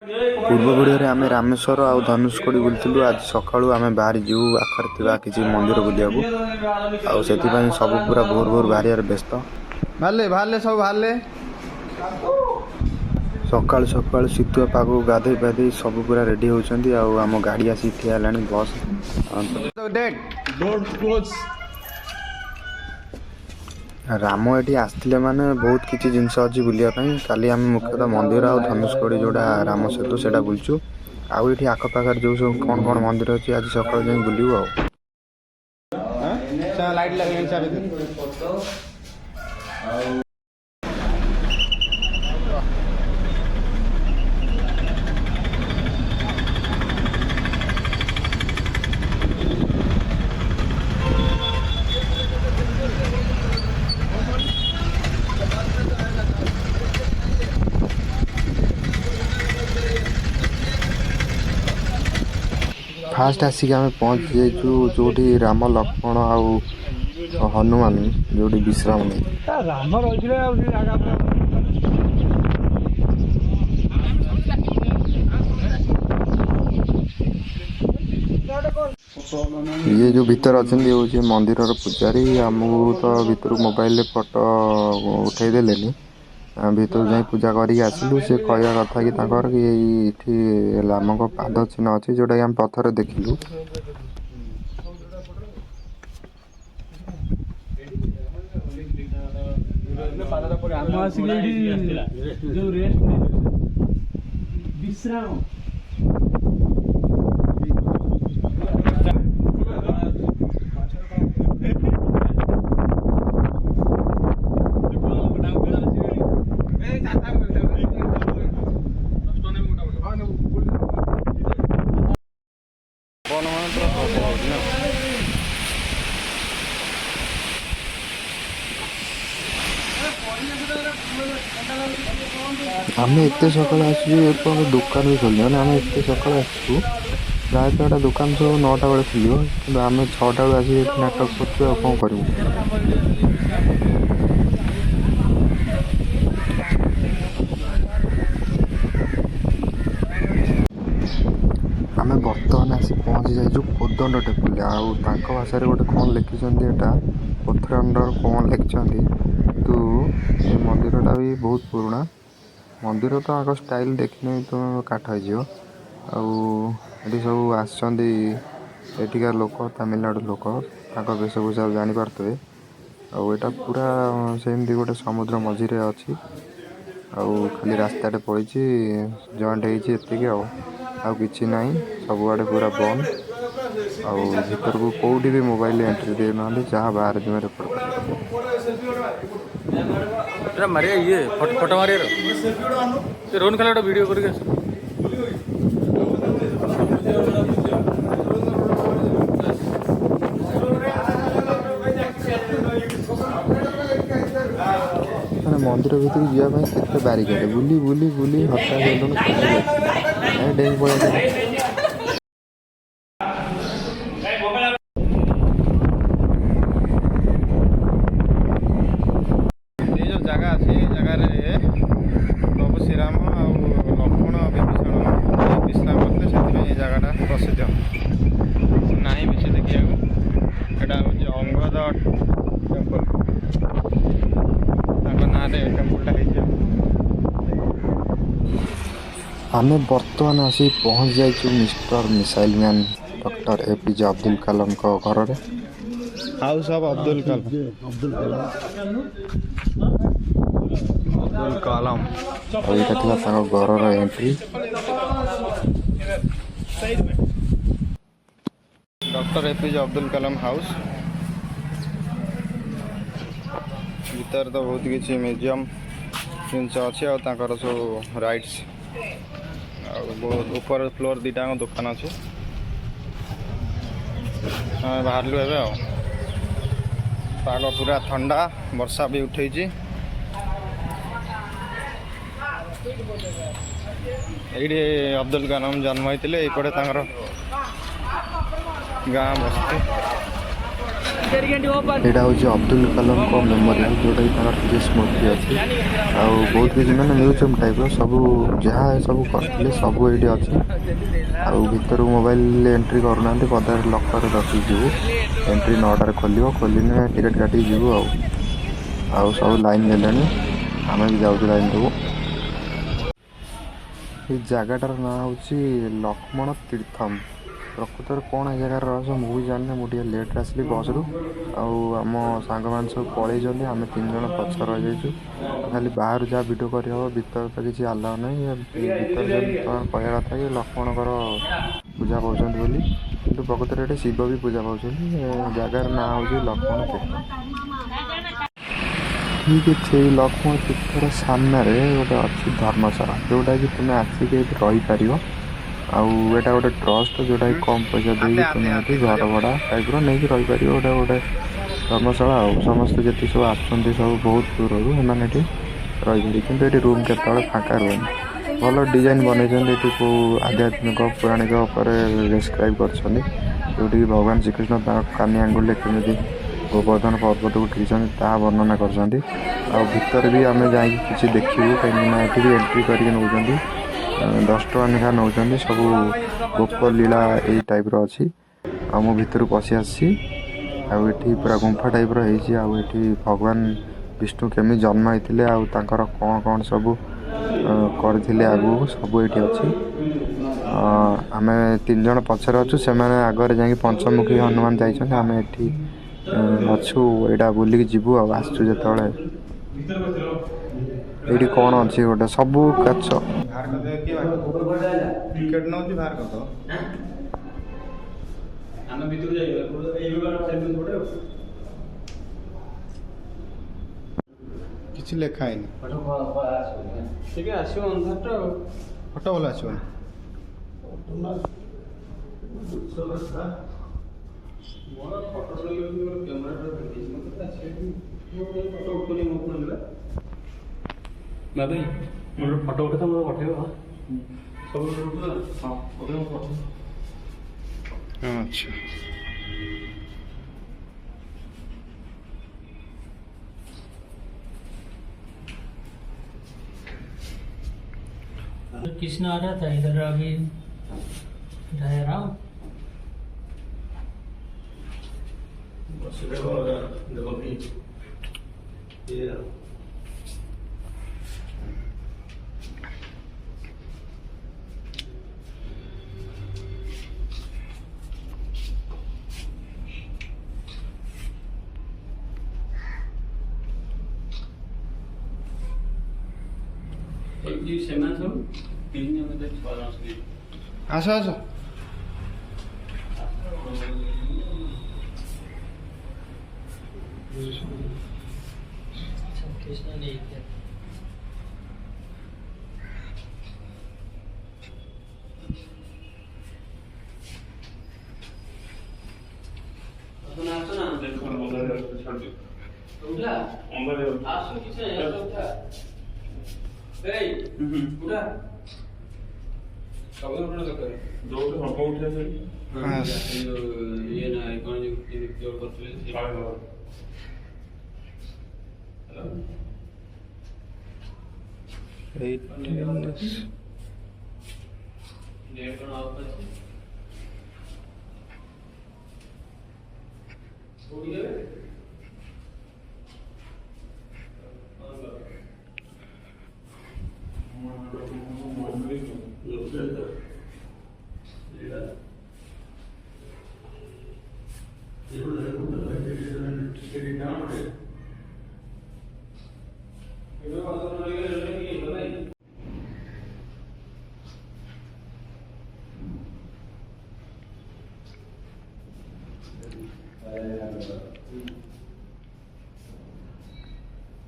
पूर्व वीडियो आम रामेश्वर आउ धनुषकोडी बुलूँ। आज सका आम बाहरी जीव आखर किसी मंदिर बुलिया से सब पूरा भोर भोर बाहर व्यस्त बाहर सब बाहर सका सका शीतुआ पाग गाधे पाधे सब पूरा रेडी होती आम गाड़ी आसी ठिया है बस राम ये आसते माने बहुत किसी जिनस अच्छी बुलायापी काली आम मुख्यतः मंदिर आ धनुषकोडी जोड़ा राम सेतु से बुलचु आउ ये आखपाखर जो सब कौन कौन मंदिर अच्छी आज सकाल जाए बुलू आ फास्ट आसिक आम पहुँच जाइचु जो राम लक्ष्मण आउ हनुमान जो विश्राम नहीं ये जो भीतर अच्छा हूँ मंदिर पूजारी आमको तो भीतर मोबाइल फोटो उठे देलेनी भीतर जाई पूजा करके आसिलु से कहवा कथा कि ये राम को पाद चिन्ह अच्छी जोटा कि आम पथर देखिलु आम एत सका आसो दुकान भी खोल आम एत सका आसू प्रायतः दुकान सब 9टा बेले खोल कि आम 6टा बेले आसिक नाटक कर कौन करूँ आम बर्तमान आसी पहुँची जाइए कोदंड टेम्पल आउ भाषा गोटे कौन लिखिं एटा पथर कौन लिखिं तो ये मंदिरटा भी बहुत पुराना मंदिर तो आग स्टाइल देखने तुम काठ हो सब आठिकार लोक तमिलनाडु लोक वेशभूषा जापारे आटा पूरा सेमती गोटे समुद्र मझीरे अच्छी खाली रास्ता पड़ी जॉइंट होती आउ कि ना सबुआड़े पूरा बंद भीतर को कौटी भी मोबाइल एंट्री दे ना जहाँ बाहर जी रेकर्ड मारे ये फोटो मारे रोन खाली गोटे वीडियो करके मंदिर भीतर जावाई केते बारिकेड बुली बुली बुली हत्या डेंग पड़ा जगह अच्छी जगार प्रभु श्रीराम आउ लक्ष्मण विभीषण विश्राम करते से जगटा प्रसिद्ध ना बेसी देखा यहाँ हूँ अंगद टेम्पल ना टेम्पलटा आम बर्तमान आसी पहुँच जाइए mister missile man doctor APJ Abdul Kalam घर हाउस ऑफ अब्दुल कलाम यहाँ घर entry doctor APJ Abdul Kalam house भीतर तो बहुत किसी म्यूजियम जिनस अच्छी सब राइट्स ऊपर फ्लोर दुटा दुकान अच्छे बाहर पाग पूरा ठंडा वर्षा भी उठे ये अब्दुल कलाम जन्म होते गाँ बस्ती एटा हूँ अब्दुल कलाम को मेमोरियल जोटा कि किसी स्मृति अच्छी आउ बहुत किसी मैंने म्यूजियम टाइप सब जहाँ सब करते सब ये अच्छी आउ भर मोबाइल एंट्री करना पदार लकर रखी जीवु एंट्री 9टार खोल खोलने टिकेट काटिक जीवु आउ सब लाइन ले आम भी जाऊँ लाइन देवु ये जगाटार ना हूँ लक्ष्मण तीर्थम प्रकृत कौन जगार रह मुझे जानी मुझे लेट्रे आसली बस रु आम सांग मान सब पलि आम 3 जन पछ रही जाइए खाली बाहर जहाँ भिड कर भर तो किसी आलाव ना भर कहया कथा कि लक्ष्मणकर पूजा पाँच बोली कि प्रकृत ये शिव भी पूजा पाँच जगार ना हूँ लक्ष्मण तीर्थ ठीक अच्छे लक्ष्मण तीर्थर सामने गोटे अच्छी धर्मशाला जोटा कि तुम्हें आसिक रहीपर आउटा गोटे ट्रस्ट जोटा कि कम पैसा देगी तुम्हें ये घर भड़ा टाइप नहीं रहीपर गोटे गोटे धर्मशाला समस्ते जी सब आसुँच सब बहुत दूर रही रही कि रूम के फाँका रुहे भल डिजाइन बनई कौ आध्यात्मिक पौराणिक डिस्क्राइब कर भगवान श्रीकृष्ण कानी आंगुल केमी गोवर्धन पर्वत को टीचर वर्णना कर भितर भी आम जा कि देखू कहीं भी एंट्री करके नौ 10 टका लेखा नौ सब गोप लीला यही टाइप अच्छी मु भर पशि आसी पूरा गुंफा टाइप रही भगवान विष्णु केमी जन्म होते कौन कौन सब करते आगु सब ये अच्छी आम 3 जन पचर अच्छु से आगे जा पंचमुखी हनुमान जाइए आम ये अच्छु यहाँ बुलिक जीवु आसचु जो ये कौन अच्छी गोटे सब काच टिकेट नौ बाहर कर दो किसी लेखा है फटो वाला आसो भाई मोर फटो उठा मोर पठेब सब अच्छा कृष्ण आ रहा था इधर अभी रहा देखो भाई ये आसो आसो कृष्ण नहीं थे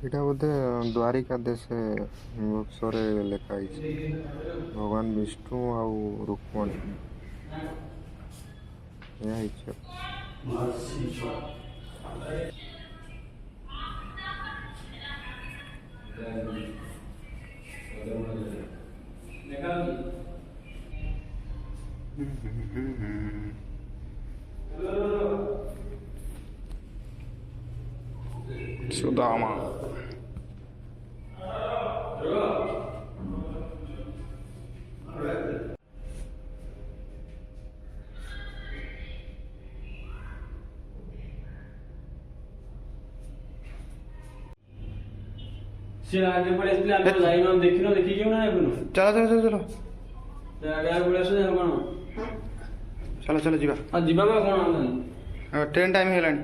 यहाँ बोधे द्वारिका देश बुक्सरे लिखाई भगवान विष्णु आउ रुक्मणी ସୁଦାମା। से आगे पड़े इसलिए आप लाइन में देखिनो देखि क्यों ना आइबनो चलो चलो चलो चलो से आगे आगे पड़े से कोन चलो चलो जीवा आ जीवा में कोन ट्रेन टाइम हेलानी।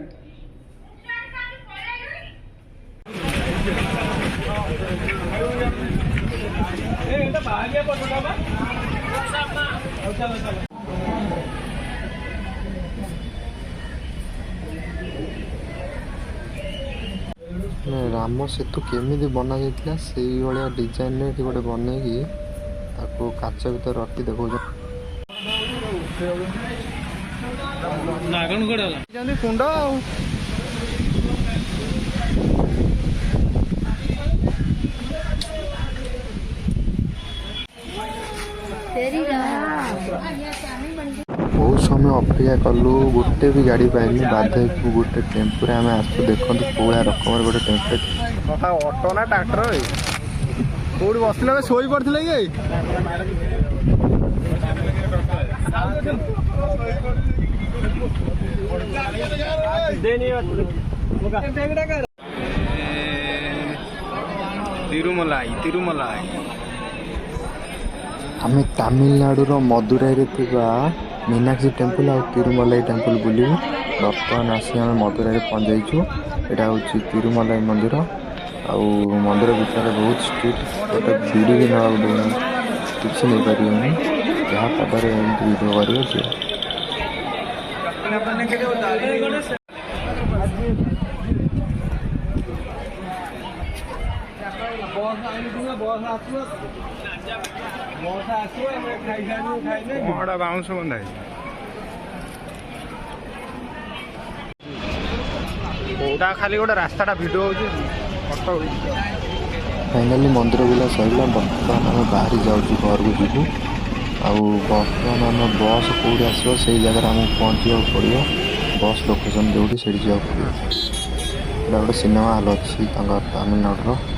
ए एटा भागे पटका बा चलो चलो राम सेतु केमिति बना जाइथिला सेई भलिया डिजाइन रे गोटे बनैकी ताको काच भीतर रखी देखौ नागण कोडाला जंदी कुंड बहुत समय अपेक्षा कलु गोटे भी गाड़ी पाइलु बाध्य गोटे टेम्पो आम आसु देखते कौड़ा रकम गोटे टेम्पो ऑटो ना ट्रैक्टर कौट बसले शोई पड़े तिरुमलाई तिरुमलाई आम तमिलनाडुर मदुराई मीनाक्षी टेम्पल आ तिरुमलाई टेम्पल बुलू बर्तमान आसी आम मदुराई पहुँचु। यहाँ हूँ तिरुमलाई मंदिर आ मंदिर भितर बहुत स्ट्रिक्ट गोटे भिड़ भी ना किसी नहीं पार जहाँ पदारे भिड कर बाउंस बंधा कौटा खाली गोटे रास्ता भिड हो फाइनाली मंदिर बुला सरला बर्तमान आम बाहरी जाऊँ घर को जीवु बर्तमान आम बस कौटी आसो से जगह आमको पहुँचा पड़ो बस लोकेशन जो से जावाक पड़ो गोटे सिनेमा हॉल अच्छी तमिलनाडुर